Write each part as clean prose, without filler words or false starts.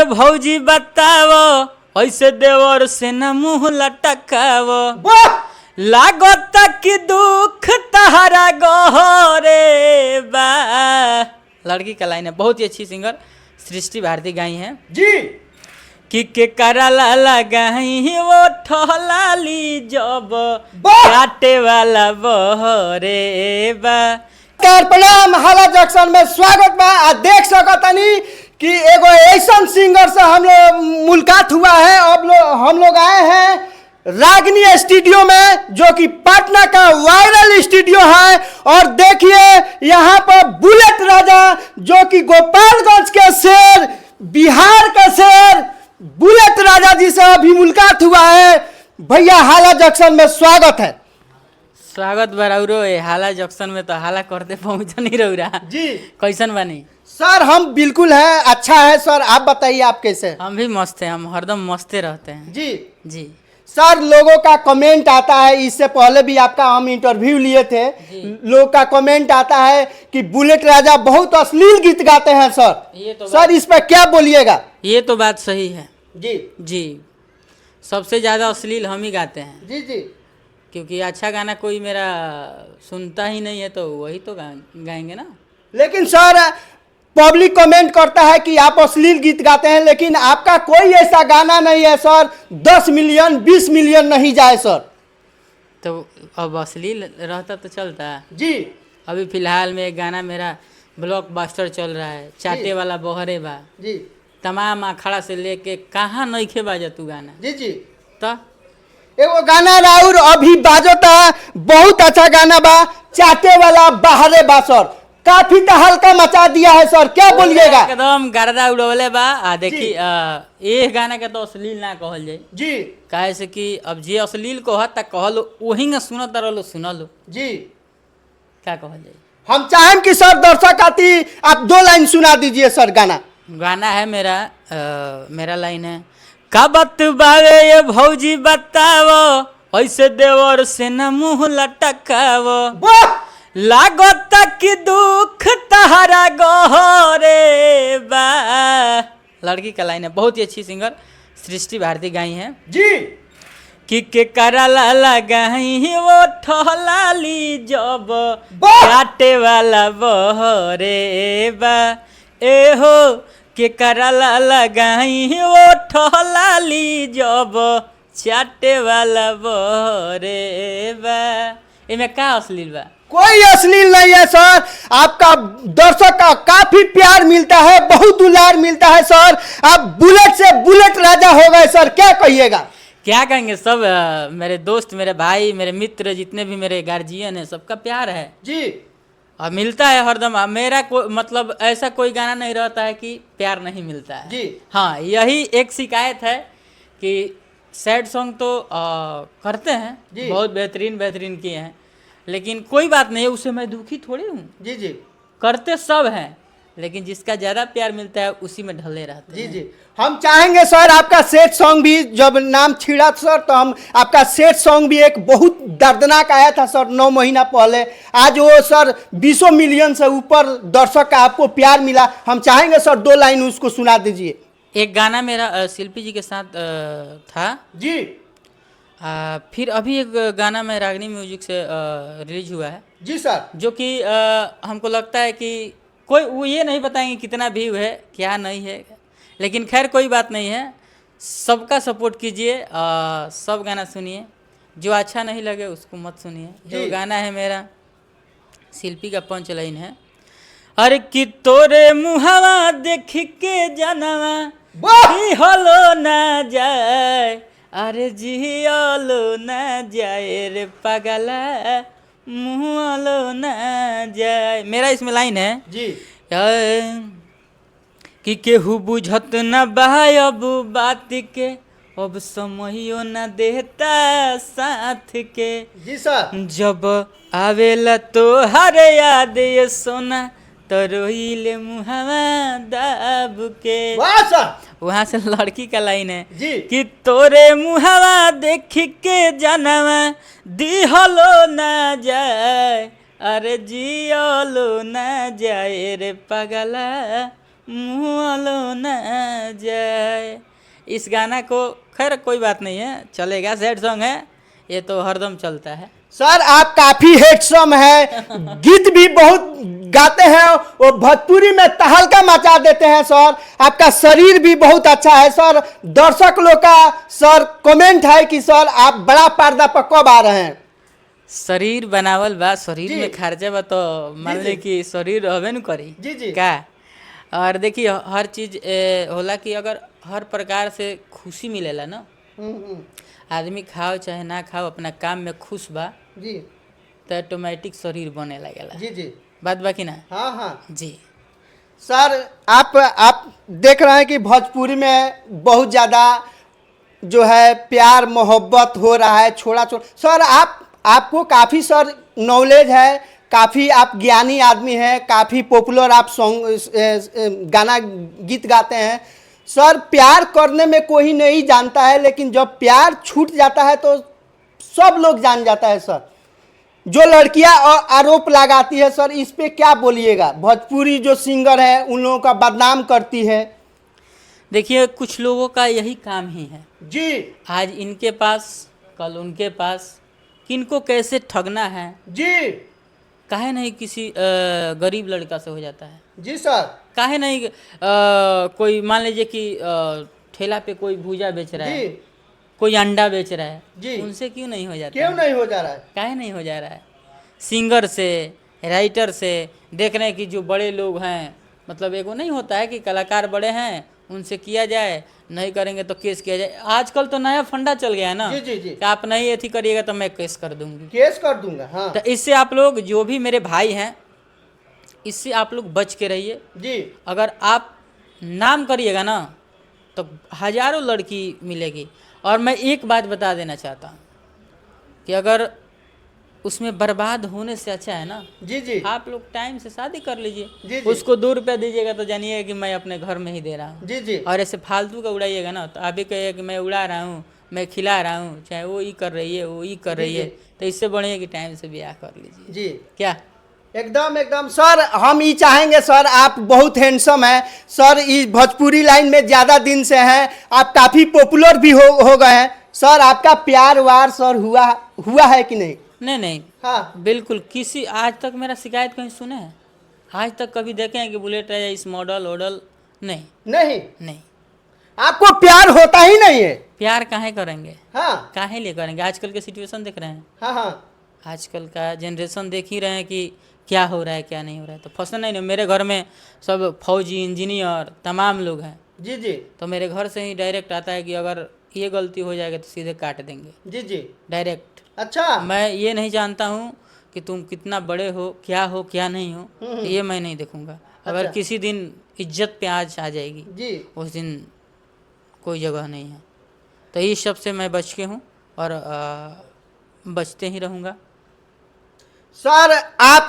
भौजी बतावो ऐसे देवर से न मुंह लटकावो लागत कि दुख तहरा गहरे बा। लड़की का लाइन है, बहुत ही अच्छी सिंगर सृष्टि भारती गाई हैं जी। कि कराला लगाई वो ठहलाली जब काटे वाला बहरे बा। प्रणाम, हाला जंक्शन में स्वागत बा। देख सकतानी कि एगो ऐसा सिंगर से हम लोग मुलाकात हुआ है। अब हम लोग आए हैं रागनी स्टूडियो में, जो कि पटना का वायरल स्टूडियो है। और देखिए यहाँ पर बुलेट राजा, जो कि गोपालगंज के शेर, बिहार का शेर, बुलेट राजा जी से अभी मुलाकात हुआ है। भैया हाला जंक्शन में स्वागत है। स्वागत बराउरो हाला जंक्शन में तो हाला करते पहुंच नहीं रहा जी। कैसन बनी सर हम बिल्कुल है, अच्छा है सर। आप बताइए आप कैसे हैं? हम भी मस्त हैं, हम हरदम मस्ते रहते हैं जी जी। सर लोगों का कमेंट आता है, इससे पहले भी आपका हम इंटरव्यू लिए थे, लोगों का कमेंट आता है कि बुलेट राजा बहुत अश्लील गीत गाते हैं सर। ये तो सर इस पर क्या बोलिएगा? ये तो बात सही है जी जी। सबसे ज़्यादा अश्लील हम ही गाते हैं, जी जी। क्योंकि अच्छा गाना कोई मेरा सुनता ही नहीं है, तो वही तो गाएंगे ना। लेकिन सर पब्लिक कमेंट करता है कि आप अश्लील गीत गाते हैं, लेकिन आपका कोई ऐसा गाना नहीं है सर 10 मिलियन 20 मिलियन नहीं जाए सर। तो अब अश्लील रहता तो चलता है जी। अभी फिलहाल में एक गाना मेरा ब्लॉकबस्टर चल रहा है, चाटे वाला बहरे बा। जी तमाम अखाड़ा से लेके कहाँ नइखे बाजा तू गाना। जी जी। तो एगो गाना राउर अभी बाजता, बहुत अच्छा गाना बा, चाटे वाला बहरे बा सर। काफी हल्का मचा दिया है सर, क्या बोलिएगा? एकदम गर्दा उड़वले बा। देखी ये गाना के तो अश्लील ना कहल जाए जी। काहे से कि अब जे अश्लील कहत कहलो वही न सुनत रहो सुनलो जी क्या कहल जाए। हम चाहें कि सर दर्शक आती आप 2 लाइन सुना दीजिए सर। गाना है मेरा मेरा लाइन है, का बात बावे ये भौजी बतावो ऐसे देवर से न मुंह लटकावो लागत कि दुख तहरा गहरे बा। लड़की का लाइन है, बहुत ही अच्छी सिंगर सृष्टि भारती गाई हैं जी। कि कराला लगाई वो ठहलाली जब काटे वाला बहरे बा। ए हो के कराला लगाई वो ठहलाली जब चाटे वाला बहरे बा। इमे का अश्लील बा? कोई अश्लील नहीं है सर। आपका दर्शक का काफी प्यार मिलता है, बहुत दुलार मिलता है सर। आप बुलेट से बुलेट राजा हो गए सर, क्या कहिएगा? क्या कहेंगे, सब मेरे दोस्त, मेरे भाई, मेरे मित्र, जितने भी मेरे गार्जियन हैं, सबका प्यार है जी। और मिलता है हरदम। मेरा मतलब ऐसा कोई गाना नहीं रहता है कि प्यार नहीं मिलता है जी। हाँ, यही एक शिकायत है कि सैड सॉन्ग तो करते हैं, बहुत बेहतरीन बेहतरीन किए हैं, लेकिन कोई बात नहीं है, उससे मैं दुखी थोड़ी हूँ। जी जी। करते सब हैं, लेकिन जिसका ज़्यादा प्यार मिलता है उसी में ढले रहते हैं। जी जी। हम चाहेंगे सर आपका सेट सॉन्ग भी, जब नाम छिड़ा सर तो हम आपका सेट सॉन्ग भी एक बहुत दर्दनाक आया था सर 9 महीना पहले। आज वो सर 20 मिलियन से ऊपर दर्शक का आपको प्यार मिला। हम चाहेंगे सर 2 लाइन उसको सुना दीजिए। एक गाना मेरा शिल्पी जी के साथ था जी। फिर अभी एक गाना में रागनी म्यूजिक से रिलीज हुआ है जी सर, जो कि हमको लगता है कि कोई वो ये नहीं बताएंगे कितना व्यू है क्या नहीं है, लेकिन खैर कोई बात नहीं है। सबका सपोर्ट कीजिए, सब गाना सुनिए, जो अच्छा नहीं लगे उसको मत सुनिए। जो गाना है मेरा शिल्पी का पंच लाइन है, अरे कि तोरे मुहावा देख के जानवा हलो ना जाए, अरे जियलो ना जाए रे पगला मुहलो ना जाए। मेरा इसमें लाइन है जी कि केहू बुझत न बा अब बात के, अब समयो न देता साथ के। जी सर। जब आवेला तो हर याद ये सोना तो रोइले मुहावा दाब के। वाह सर। वहाँ से लड़की का लाइन है जी कि तोरे मुहावा देख के जानवा दिहलो ना जाए, अरे जियलो ना जाए रे पगला मुआलो न जाए। इस गाना को खैर कोई बात नहीं है, चलेगा, सैड सॉन्ग है, ये तो हरदम चलता है। सर आप काफी हैंडसम है, गीत भी बहुत गाते हैं, वो भोजपुरी में तहलका मचा देते हैं सर। आपका शरीर भी बहुत अच्छा है सर। दर्शक लोग का सर कमेंट है कि सर आप बड़ा पर्दा पर कब आ रहे हैं। शरीर बनावल बा, शरीर जी। में खर्चा बा, तो मान जी। ली कि शरीर हवे न करी जी, जी। का। और देखिए हर चीज होला कि अगर हर प्रकार से खुशी मिलेला ना, आदमी खाओ चाहे ना खाओ, अपना काम में खुश बा जी तो ऑटोमेटिक शरीर बने लगेला। जी जी। बात बाकी ना। हाँ हाँ जी। सर आप देख रहे हैं कि भोजपुरी में बहुत ज़्यादा जो है प्यार मोहब्बत हो रहा है, छोड़ा छोड़ा। सर आपको काफ़ी सर नॉलेज है, काफ़ी आप ज्ञानी आदमी हैं, काफ़ी पॉपुलर आप सॉन्ग गाना गीत गाते हैं। सर प्यार करने में कोई नहीं जानता है, लेकिन जब प्यार छूट जाता है तो सब लोग जान जाता है सर। जो लड़कियां आरोप लगाती है सर, इस पे क्या बोलिएगा। भोजपुरी जो सिंगर है उन लोगों का बदनाम करती है। देखिए कुछ लोगों का यही काम ही है जी आज इनके पास कल उनके पास, किनको कैसे ठगना है। जी काहे नहीं किसी गरीब लड़का से हो जाता है। जी सर। काहे नहीं कोई मान लीजिए कि ठेला पे कोई भूजा बेच रहा है, जी कोई अंडा बेच रहा है, जी। उनसे क्यों नहीं हो जाता क्यों है? नहीं हो जा रहा है। काहे नहीं हो जा रहा है? सिंगर से, राइटर से, देख रहे हैं कि जो बड़े लोग हैं, मतलब एगो नहीं होता है कि कलाकार बड़े हैं उनसे किया जाए, नहीं करेंगे तो केस किया जाए। आजकल तो नया फंडा चल गया है ना जी जी जी। कि आप नहीं एथी करिएगा तो मैं केस कर दूंगी। केस कर दूंगा। हाँ तो इससे आप लोग जो भी मेरे भाई हैं, इससे आप लोग बच के रहिए। जी अगर आप नाम करिएगा ना तो हजारों लड़की मिलेगी। और मैं एक बात बता देना चाहता हूँ कि अगर उसमें बर्बाद होने से अच्छा है ना, जी जी आप लोग टाइम से शादी कर जी, लीजिए। जी। उसको 2 रुपया दीजिएगा तो जानिएगा कि मैं अपने घर में ही दे रहा हूँ। जी जी और ऐसे फालतू का उड़ाइएगा ना तो आप भी कहिएगा कि मैं उड़ा रहा हूँ, मैं खिला रहा हूँ, चाहे वो ही कर रही है, वो ही कर जी, रही है। जी। तो इससे बढ़िया कि टाइम से ब्याह कर लीजिए। जी क्या एकदम एकदम सर। हम ये चाहेंगे सर, आप बहुत हैंडसम हैं सर, इस भोजपुरी लाइन में ज़्यादा दिन से हैं, आप काफ़ी पॉपुलर भी हो गए हैं सर। आपका प्यार वार सर हुआ है कि नहीं। नहीं नहीं, हाँ बिल्कुल। किसी आज तक मेरा शिकायत कहीं सुने हैं? आज तक कभी देखे हैं कि बुलेट है या इस मॉडल वॉडल? नहीं नहीं। नहीं। आपको प्यार होता ही नहीं है। प्यार काहे करेंगे, हाँ काहे लिए करेंगे? आजकल के सिचुएशन देख रहे हैं, हाँ हाँ आजकल का जनरेशन देख ही रहे हैं कि क्या हो रहा है क्या नहीं हो रहा है। तो फंसना नहीं। मेरे घर में सब फौजी इंजीनियर तमाम लोग हैं, जी जी तो मेरे घर से ही डायरेक्ट आता है कि अगर ये गलती हो जाएगी तो सीधे काट देंगे जी जी। डायरेक्ट। अच्छा मैं ये नहीं जानता हूँ कि तुम कितना बड़े हो क्या नहीं हो, ये मैं नहीं देखूंगा। अगर अच्छा। किसी दिन इज्जत पे आज आ जाएगी, जी उस दिन कोई जगह नहीं है। तो इस सब से मैं बच के हूँ और बचते ही रहूँगा। सर आप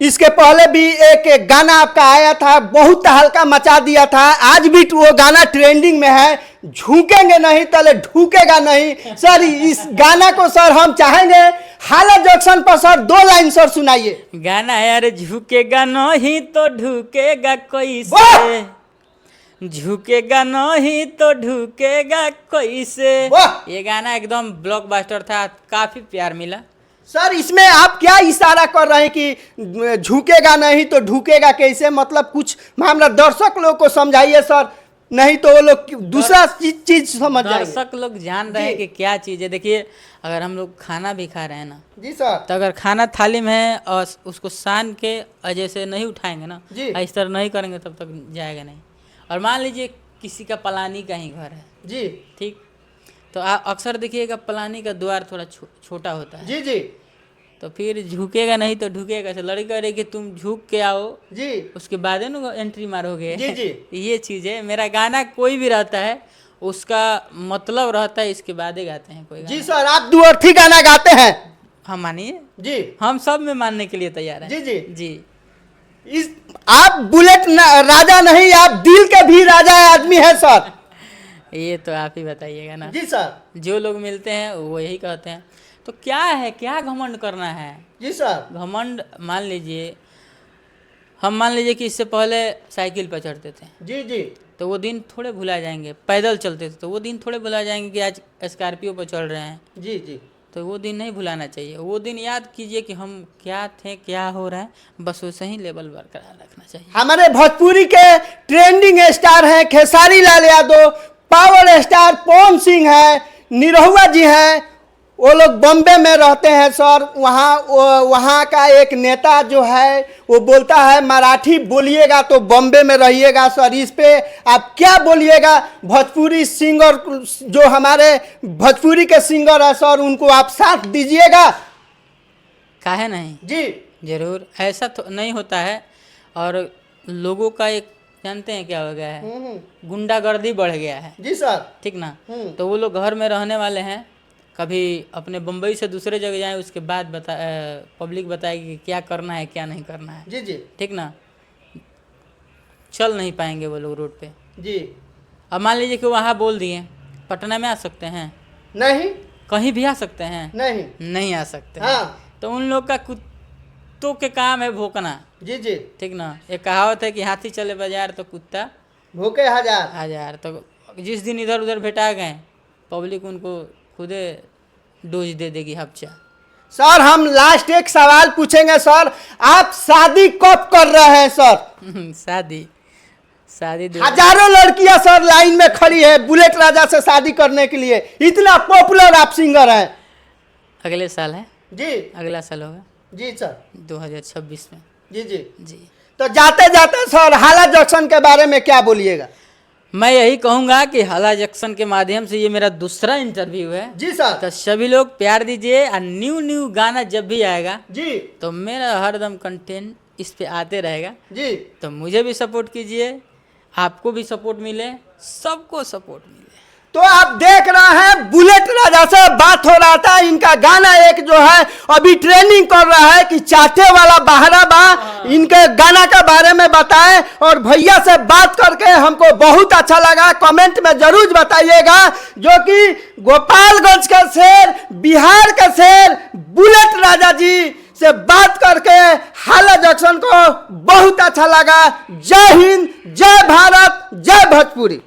इसके पहले भी एक गाना आपका आया था, बहुत हल्का मचा दिया था, आज भी वो गाना ट्रेंडिंग में है, झुकेंगे नहीं तले ढूकेगा नहीं। सर इस गाना को सर हम चाहेंगे हाला जंक्शन पर सर 2 लाइन सर सुनाइए। गाना है अरे झुकेगा नहीं तो ढुकेगा कोई वाह! से, झुकेगा नहीं तो ढुकेगा कोई से। वाह! ये गाना एकदम ब्लॉकबस्टर था, काफी प्यार मिला। सर इसमें आप क्या इशारा कर रहे हैं कि झुकेगा नहीं तो ढुकेगा कैसे, मतलब कुछ मामला दर्शक लोग को समझाइए सर, नहीं तो वो लोग दूसरा चीज समझ जाएंगे। दर्शक लोग जान रहे हैं कि क्या चीज़ है। देखिए अगर हम लोग खाना भी खा रहे हैं ना, जी सर, तो अगर खाना थाली में है और उसको सान के जैसे नहीं उठाएंगे ना, जी। इस तरह नहीं करेंगे तब तक जाएगा नहीं। और मान लीजिए किसी का पलानी का ही घर है, जी ठीक, तो अक्सर देखिएगा पलानी का द्वार थोड़ा छोटा होता है, जी जी तो फिर झुकेगा नहीं तो ढुकेगा से लड़की कह रही कि तुम झुक के आओ, जी उसके बाद है ना एंट्री मारोगे। जी जी ये चीज़ है। मेरा गाना कोई भी रहता है उसका मतलब रहता है, इसके बाद ही गाते हैं कोई जी गाना। सर, आप दुअर्थी गाना गाते हैं। हम मानिए, जी हम सब में मानने के लिए तैयार हैं। जी जी जी। इस आप बुलेट राजा नहीं, आप दिल के भी राजा आदमी है सर। ये तो आप ही बताइएगा ना। जी सर। जो लोग मिलते हैं वो यही कहते हैं। तो क्या है, क्या घमंड करना है? जी सर। घमंड मान लीजिए हम मान लीजिए कि इससे पहले साइकिल पर चढ़ते थे, जी जी तो वो दिन थोड़े भुला जाएंगे। पैदल चलते थे तो वो दिन थोड़े भुला जाएंगे कि आज स्कॉर्पियो पर चल रहे हैं, जी जी तो वो दिन नहीं भुलाना चाहिए। वो दिन याद कीजिए कि हम क्या थे, क्या हो रहा है, बस वैसे ही लेवल बरकरार रखना चाहिए। हमारे भोजपुरी के ट्रेंडिंग स्टार हैं खेसारी लाल यादव, पावर स्टार पवन सिंह है, निरहुआ जी हैं, वो लोग बॉम्बे में रहते हैं सर। वहाँ का एक नेता जो है वो बोलता है मराठी बोलिएगा तो बॉम्बे में रहिएगा सर। इस पे आप क्या बोलिएगा? भोजपुरी सिंगर जो हमारे भोजपुरी के सिंगर है सर, उनको आप साथ दीजिएगा। काहे नहीं, जी जरूर। ऐसा तो नहीं होता है। और लोगों का एक जानते हैं क्या हो गया है, गुंडागर्दी बढ़ गया है, जी सर। ठीक ना। तो वो लोग घर में रहने वाले हैं, कभी अपने बम्बई से दूसरे जगह जाएं, उसके बाद पब्लिक बताएगी कि क्या करना है क्या नहीं करना है, जी जी ठीक ना। चल नहीं पाएंगे वो लोग रोड पे। जी। अब मान लीजिए कि वहाँ बोल दिए पटना में आ सकते हैं, नहीं कहीं भी आ सकते हैं, नहीं नहीं आ सकते। हाँ तो उन लोग का कुत्तों के काम है भौंकना, जी जी। ठीक ना। एक कहावत है कि हाथी चले बाजार तो कुत्ता भूखे हजार। हजार। तो जिस दिन इधर उधर भेटा गए, पब्लिक उनको खुदे डोज दे देगी हफ्चा। सर हम लास्ट एक सवाल पूछेंगे सर, आप शादी कब कर रहे हैं सर? शादी हजारों लड़कियां सर लाइन में खड़ी है बुलेट राजा से शादी करने के लिए, इतना पॉपुलर आप सिंगर हैं। अगले साल है जी अगला साल होगा जी सर 2026 में। जी जी जी, तो जाते जाते सर हाला जंक्शन के बारे में क्या बोलिएगा? मैं यही कहूँगा कि हाला जंक्शन के माध्यम से ये मेरा दूसरा इंटरव्यू है। जी सर। तो सभी लोग प्यार दीजिए, और न्यू गाना जब भी आएगा जी तो मेरा हरदम कंटेंट इस पे आते रहेगा। जी। तो मुझे भी सपोर्ट कीजिए, आपको भी सपोर्ट मिले, सबको सपोर्ट मिले। तो आप देख रहे हैं बुलेट राजा से बात हो रहा था। इनका गाना एक जो है अभी ट्रेनिंग कर रहा है कि चाटे वाला बहरा बा, इनके गाना के बारे में बताएं। और भैया से बात करके हमको बहुत अच्छा लगा, कमेंट में जरूर बताइएगा। जो कि गोपालगंज का शेर, बिहार का शेर बुलेट राजा जी से बात करके हाला जंक्शन को बहुत अच्छा लगा। जय हिंद, जय भारत, जय भोजपुरी।